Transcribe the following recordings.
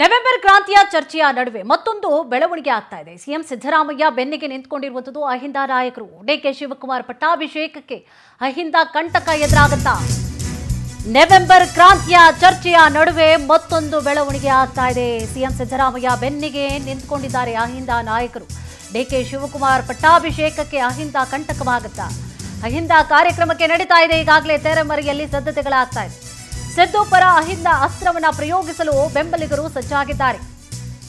November ಕ್ರಾಂತಿಯ ಚರ್ಚೆಯ ನಡುವೆ ಮತ್ತೊಂದು ಬೆಳವಣಿಗೆ ಆಗ್ತಾ ಇದೆ. ಸಿಎಂ ಸಿದ್ದರಾಮಯ್ಯ ಬೆನ್ನಿಗೆ ನಿಂತುಕೊಂಡಿರುವುದು ಅಹಿಂದ ನಾಯಕರು. ಡಿಕೆ ಶಿವಕುಮಾರ್ ಪಟ್ಟಾಭಿಷೇಕಕ್ಕೆ ಅಹಿಂದ ಕಂಟಕ ಎದುರಾಗುತ್ತಾ? ನವೆಂಬರ್ ಕ್ರಾಂತಿಯ ಚರ್ಚೆಯ ನಡುವೆ ಮತ್ತೊಂದು ಬೆಳವಣಿಗೆ ಆಗ್ತಾ ಇದೆ. ಸಿಎಂ ಸಿದ್ದರಾಮಯ್ಯ ಬೆನ್ನಿಗೆ ನಿಂತುಕೊಂಡಿದ್ದಾರೆ ಅಹಿಂದ ನಾಯಕರು. ಡಿಕೆ ಶಿವಕುಮಾರ್ ಪಟ್ಟಾಭಿಷೇಕಕ್ಕೆ ಅಹಿಂದ ಕಂಟಕವಾಗುತ್ತಾ? ಅಹಿಂದ ಕಾರ್ಯಕ್ರಮಕ್ಕೆ ನಡೀತಾ ಇದೆ. ಈಗಾಗಲೇ ತೆರೆಮರೆಯಲ್ಲಿ ಸಿದ್ಧತೆಗಳಾಗ್ತಾ ಇದೆ. ಸಿದ್ದು ಪರ ಅಹಿಂದ ಅಸ್ತ್ರವನ್ನ ಪ್ರಯೋಗಿಸಲು ಬೆಂಬಲಿಗರು ಸಜ್ಜಾಗಿದ್ದಾರೆ.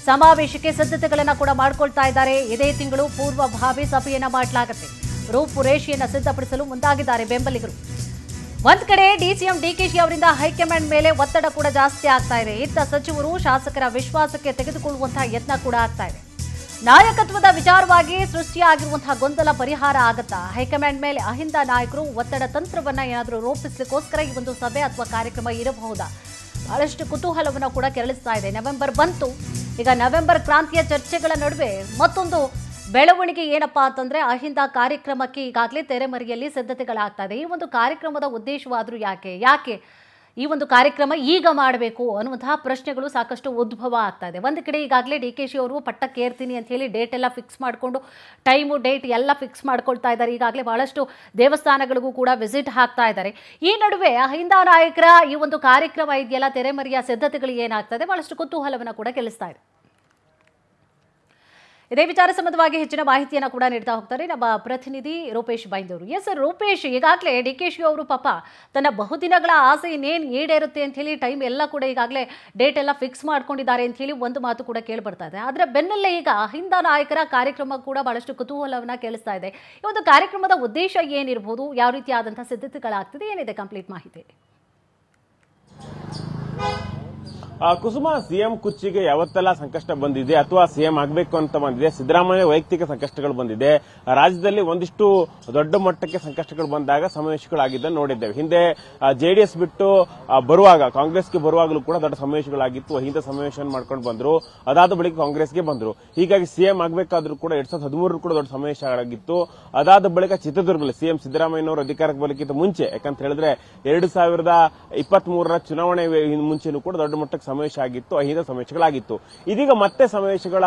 ಸಮಾವೇಶಕ್ಕೆ ಸಿದ್ಧತೆಗಳನ್ನು ಕೂಡ ಮಾಡಿಕೊಳ್ತಾ ಇದ್ದಾರೆ. ಇದೇ ತಿಂಗಳು ಪೂರ್ವಭಾವಿ ಸಭೆಯನ್ನ ಮಾಡಲಾಗುತ್ತೆ. ರೂಪುರೇಷೆಯನ್ನ ಸಿದ್ಧಪಡಿಸಲು ಮುಂದಾಗಿದ್ದಾರೆ ಬೆಂಬಲಿಗರು. ಒಂದ್ ಕಡೆ ಡಿಸಿಎಂ ಡಿಕೆಶಿ ಅವರಿಂದ ಹೈಕಮಾಂಡ್ ಮೇಲೆ ಒತ್ತಡ ಕೂಡ ಜಾಸ್ತಿ ಆಗ್ತಾ ಇದೆ. ಇತ್ತ ಸಚಿವರು ಶಾಸಕರ ವಿಶ್ವಾಸಕ್ಕೆ ತೆಗೆದುಕೊಳ್ಳುವಂತಹ ಯತ್ನ ಕೂಡ ಆಗ್ತಾ ಇದೆ. ನಾಯಕತ್ವದ ವಿಚಾರವಾಗಿ ಸೃಷ್ಟಿಯಾಗಿರುವಂತಹ ಗೊಂದಲ ಪರಿಹಾರ ಆಗುತ್ತಾ? ಹೈಕಮಾಂಡ್ ಮೇಲೆ ಅಹಿಂದ ನಾಯಕರು ಒತ್ತಡ ತಂತ್ರವನ್ನ ಏನಾದರೂ ರೂಪಿಸಲಿಕ್ಕೋಸ್ಕರ ಈ ಒಂದು ಸಭೆ ಅಥವಾ ಕಾರ್ಯಕ್ರಮ ಇರಬಹುದಾ? ಬಹಳಷ್ಟು ಕುತೂಹಲವನ್ನು ಕೂಡ ಕೆರಳಿಸ್ತಾ ಇದೆ. ನವೆಂಬರ್ ಬಂತು. ಈಗ ನವೆಂಬರ್ ಕ್ರಾಂತಿಯ ಚರ್ಚೆಗಳ ನಡುವೆ ಮತ್ತೊಂದು ಬೆಳವಣಿಗೆ ಏನಪ್ಪಾ ಅಂತಂದ್ರೆ, ಅಹಿಂದ ಕಾರ್ಯಕ್ರಮಕ್ಕೆ ಈಗಾಗಲೇ ತೆರೆಮರೆಯಲ್ಲಿ ಸಿದ್ಧತೆಗಳಾಗ್ತಾ ಇದೆ. ಈ ಒಂದು ಕಾರ್ಯಕ್ರಮದ ಉದ್ದೇಶವಾದ್ರೂ ಯಾಕೆ ಈ ಒಂದು ಕಾರ್ಯಕ್ರಮ ಈಗ ಮಾಡಬೇಕು ಅನ್ನುವಂತಹ ಪ್ರಶ್ನೆಗಳು ಸಾಕಷ್ಟು ಉದ್ಭವ ಆಗ್ತಾ ಇದೆ. ಒಂದು ಕಡೆ ಈಗಾಗಲೇ ಡಿಕೆಶಿ ಅವರು ಪಟ್ಟಕ್ಕೇರ್ತೀನಿ ಅಂತ ಹೇಳಿ ಡೇಟ್ ಎಲ್ಲ ಫಿಕ್ಸ್ ಮಾಡಿಕೊಂಡು ಟೈಮು ಡೇಟ್ ಎಲ್ಲ ಫಿಕ್ಸ್ ಮಾಡ್ಕೊಳ್ತಾ ಇದ್ದಾರೆ. ಈಗಾಗಲೇ ಬಹಳಷ್ಟು ದೇವಸ್ಥಾನಗಳಿಗೂ ಕೂಡ ವಿಸಿಟ್ ಹಾಕ್ತಾ ಇದ್ದಾರೆ. ಈ ನಡುವೆ ಅಹಿಂದ ನಾಯಕರ ಈ ಒಂದು ಕಾರ್ಯಕ್ರಮ ಇದೆಯಲ್ಲ, ತೆರೆಮರೆಯ ಸಿದ್ಧತೆಗಳು ಏನಾಗ್ತದೆ, ಬಹಳಷ್ಟು ಕುತೂಹಲವನ್ನು ಕೂಡ ಕೆಳಿಸ್ತಾ ಇದೆ. ಇದೇ ವಿಚಾರ ಸಂಬಂಧವಾಗಿ ಹೆಚ್ಚಿನ ಮಾಹಿತಿಯನ್ನು ಕೂಡ ನೀಡ್ತಾ ಹೋಗ್ತಾರೆ ನಮ್ಮ ಪ್ರತಿನಿಧಿ ರೂಪೇಶ್ ಬೈಂದೂರು. ಎಸ್ ಸರ್, ರೂಪೇಶ್, ಈಗಾಗಲೇ ಡಿಕೆಶಿ ಅವರು ಪಾಪ ತನ್ನ ಬಹುದಿನಗಳ ಆಸೆ ಇನ್ನೇನು ಈಡೇರುತ್ತೆ ಅಂತ ಹೇಳಿ ಟೈಮ್ ಎಲ್ಲ ಕೂಡ ಈಗಾಗಲೇ ಡೇಟ್ ಎಲ್ಲ ಫಿಕ್ಸ್ ಮಾಡ್ಕೊಂಡಿದ್ದಾರೆ ಅಂತ ಹೇಳಿ ಒಂದು ಮಾತು ಕೂಡ ಕೇಳಿ ಬರ್ತಾ ಇದೆ. ಅದರ ಬೆನ್ನಲ್ಲೇ ಈಗ ಅಹಿಂದ ನಾಯಕರ ಕಾರ್ಯಕ್ರಮ ಕೂಡ ಬಹಳಷ್ಟು ಕುತೂಹಲವನ್ನ ಕೇಳಿಸ್ತಾ ಇದೆ. ಈ ಒಂದು ಕಾರ್ಯಕ್ರಮದ ಉದ್ದೇಶ ಏನಿರಬಹುದು, ಯಾವ ರೀತಿಯಾದಂತಹ ಸಿದ್ಧತೆಗಳಾಗ್ತಿದೆ, ಏನಿದೆ ಕಂಪ್ಲೀಟ್ ಮಾಹಿತಿ? ಕುಸುಮ, ಸಿಎಂ ಕುರ್ಚಿಗೆ ಯಾವತ್ತೆಲ್ಲ ಸಂಕಷ್ಟ ಬಂದಿದೆ ಅಥವಾ ಸಿಎಂ ಆಗಬೇಕು ಅಂತ ಬಂದಿದೆ, ಸಿದ್ದರಾಮಯ್ಯ ವೈಯಕ್ತಿಕ ಸಂಕಷ್ಟಗಳು ಬಂದಿದೆ, ರಾಜ್ಯದಲ್ಲಿ ಒಂದಿಷ್ಟು ದೊಡ್ಡ ಮಟ್ಟಕ್ಕೆ ಸಂಕಷ್ಟಗಳು ಬಂದಾಗ ಸಮಾವೇಶಗಳಾಗಿದ್ದನ್ನು ನೋಡಿದ್ದೇವೆ. ಹಿಂದೆ ಜೆಡಿಎಸ್ ಬಿಟ್ಟು ಬರುವಾಗ ಕಾಂಗ್ರೆಸ್ಗೆ ಬರುವಾಗಲೂ ಕೂಡ ದೊಡ್ಡ ಸಮಾವೇಶಗಳಾಗಿತ್ತು. ಹಿಂದೆ ಸಮಾವೇಶ ಮಾಡ್ಕೊಂಡು ಬಂದ್ರು, ಅದಾದ ಬಳಿಕ ಕಾಂಗ್ರೆಸ್ಗೆ ಬಂದ್ರು. ಹೀಗಾಗಿ ಸಿಎಂ ಆಗಬೇಕಾದ್ರೂ ಕೂಡ 2013 ಕೂಡ ದೊಡ್ಡ ಸಮಾವೇಶ ಆಗಿತ್ತು. ಅದಾದ ಬಳಿಕ ಚಿತ್ರದುರ್ಗದಲ್ಲಿ ಸಿಎಂ ಸಿದ್ದರಾಮಯ್ಯನವರು ಅಧಿಕಾರಕ್ಕೆ ಬರಲಿಕ್ಕಿಂತ ಮುಂಚೆ, ಯಾಕಂತ ಹೇಳಿದ್ರೆ 2023 ಚುನಾವಣೆ ಮುಂಚೆನೂ ಕೂಡ ದೊಡ್ಡ ಮಟ್ಟಕ್ಕೆ ಸಮಾವೇಶ ಆಗಿತ್ತು, ಅಹಿಂದ ಸಮಾವೇಶಗಳಾಗಿತ್ತು. ಇದೀಗ ಮತ್ತೆ ಸಮಾವೇಶಗಳ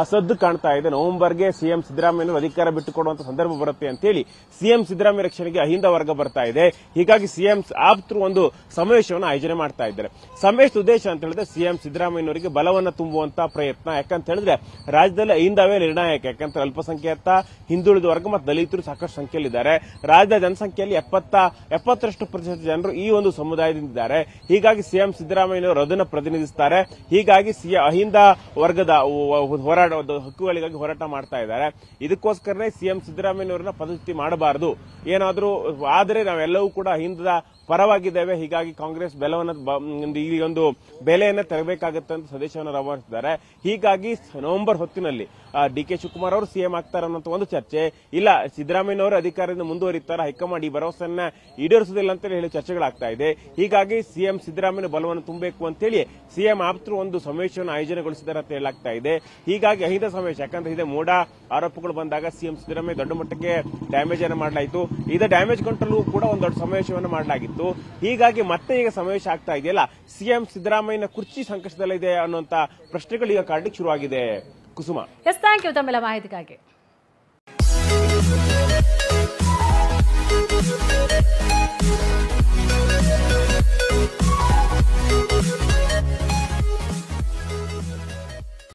ಸದ್ದು ಕಾಣ್ತಾ ಇದೆ. ನವೆಂಬರ್ಗೆ ಸಿಎಂ ಸಿದ್ದರಾಮಯ್ಯನವರು ಅಧಿಕಾರ ಬಿಟ್ಟುಕೊಡುವಂತ ಸಂದರ್ಭ ಬರುತ್ತೆ ಅಂತ ಹೇಳಿ ಸಿಎಂ ಸಿದ್ದರಾಮಯ್ಯ ರಕ್ಷಣೆಗೆ ಅಹಿಂದ ವರ್ಗ ಬರ್ತಾ ಇದೆ. ಹೀಗಾಗಿ ಸಿಎಂ ಆಪ್ತರು ಒಂದು ಸಮಾವೇಶವನ್ನು ಆಯೋಜನೆ ಮಾಡ್ತಾ ಇದ್ದಾರೆ. ಸಮಾವೇಶದ ಉದ್ದೇಶ ಅಂತ ಹೇಳಿದ್ರೆ ಸಿಎಂ ಸಿದ್ದರಾಮಯ್ಯನವರಿಗೆ ಬಲವನ್ನು ತುಂಬುವಂತ ಪ್ರಯತ್ನ. ಯಾಕಂತ ಹೇಳಿದ್ರೆ ರಾಜ್ಯದಲ್ಲಿ ಅಹಿಂದವೇ ನಿರ್ಣಾಯಕ. ಯಾಕಂತ ಅಲ್ಪಸಂಖ್ಯಾತ, ಹಿಂದುಳಿದ ವರ್ಗ ಮತ್ತು ದಲಿತರು ಸಾಕಷ್ಟು ಸಂಖ್ಯೆಯಲ್ಲಿದ್ದಾರೆ. ರಾಜ್ಯದ ಜನಸಂಖ್ಯೆಯಲ್ಲಿ 70% ಜನರು ಈ ಒಂದು ಸಮುದಾಯದಿಂದಿದ್ದಾರೆ. ಹೀಗಾಗಿ ಸಿಎಂ ಸಿದ್ದರಾಮಯ್ಯನವರು ಅದನ್ನು ಪ್ರತಿನಿಧಿಸುತ್ತಾರೆ. ಹೀಗಾಗಿ ಅಹಿಂದ ವರ್ಗದ ಹೋರಾಟ ಹಕ್ಕುಗಳಿಗಾಗಿ ಹೋರಾಟ ಮಾಡ್ತಾ ಇದ್ದಾರೆ. ಇದಕ್ಕೋಸ್ಕರನೇ ಸಿಎಂ ಸಿದ್ದರಾಮಯ್ಯನವರನ್ನ ಪದಚ್ಯುತಿ ಮಾಡಬಾರದು, ಏನಾದರೂ ಆದರೆ ನಾವೆಲ್ಲವೂ ಕೂಡ ಅಹಿಂದದ ಪರವಾಗಿದ್ದೇವೆ, ಹೀಗಾಗಿ ಕಾಂಗ್ರೆಸ್ ಈ ಒಂದು ಬೆಲೆಯನ್ನು ತೆರಬೇಕಾಗುತ್ತೆ ಅಂತ ಸಂದೇಶವನ್ನು ರವಾನಿಸಿದ್ದಾರೆ. ಹೀಗಾಗಿ ನವೆಂಬರ್ ಹೊತ್ತಿನಲ್ಲಿ ಡಿಕೆ ಶಿವಕುಮಾರ್ ಅವರು ಸಿಎಂ ಆಗ್ತಾರೆ ಅನ್ನೋ ಒಂದು ಚರ್ಚೆ, ಇಲ್ಲ ಸಿದ್ದರಾಮಯ್ಯನವರು ಅಧಿಕಾರದಿಂದ ಮುಂದುವರಿತಾರೆ, ಹೈಕಮಾಂಡ್ ಈ ಭರವಸೆಯನ್ನ ಈಡೇರಿಸುವುದಿಲ್ಲ ಅಂತ ಹೇಳಿ ಚರ್ಚೆಗಳಾಗ್ತಾ ಇದೆ. ಹೀಗಾಗಿ ಸಿಎಂ ಸಿದ್ದರಾಮಯ್ಯ ಬಲವನ್ನು ತುಂಬಬೇಕು ಅಂತೇಳಿ ಸಿಎಂ ಆಪ್ತರು ಒಂದು ಸಮಾವೇಶವನ್ನು ಆಯೋಜನೆಗೊಳಿಸಿದ್ದಾರೆ ಅಂತ ಹೇಳಲಾಗ್ತಾ ಇದೆ. ಹೀಗಾಗಿ ಅಹಿಂದ ಸಮಾವೇಶ, ಯಾಕಂದ್ರೆ ಇದೆ ಮೋಡ ಆರೋಪಗಳು ಬಂದಾಗ ಸಿಎಂ ಸಿದ್ದರಾಮಯ್ಯ ದೊಡ್ಡ ಮಟ್ಟಕ್ಕೆ ಡ್ಯಾಮೇಜ್ ಅನ್ನು ಮಾಡಲಾಯಿತು. ಇದೇ ಡ್ಯಾಮೇಜ್ ಕಂಟ್ರೋಲ್ ಕೂಡ ಒಂದು ದೊಡ್ಡ ಸಮಾವೇಶವನ್ನು ಮಾಡಲಾಗಿತ್ತು. ಹೀಗಾಗಿ ಮತ್ತೆ ಈಗ ಸಮಾವೇಶ ಆಗ್ತಾ ಇದೆಯಲ್ಲ, ಸಿಎಂ ಸಿದ್ದರಾಮಯ್ಯನ ಕುರ್ಚಿ ಸಂಕಷ್ಟದಲ್ಲಿದೆ ಅನ್ನುವಂತ ಪ್ರಶ್ನೆಗಳು ಈಗ ಕಾಡ್ಲಿಕ್ಕೆ ಶುರುವಾಗಿದೆ. ಕುಸುಮ, ಎಸ್, ಥ್ಯಾಂಕ್ ಯು ತಮ್ಮೆಲ್ಲ ಮಾಹಿತಿಗಾಗಿ.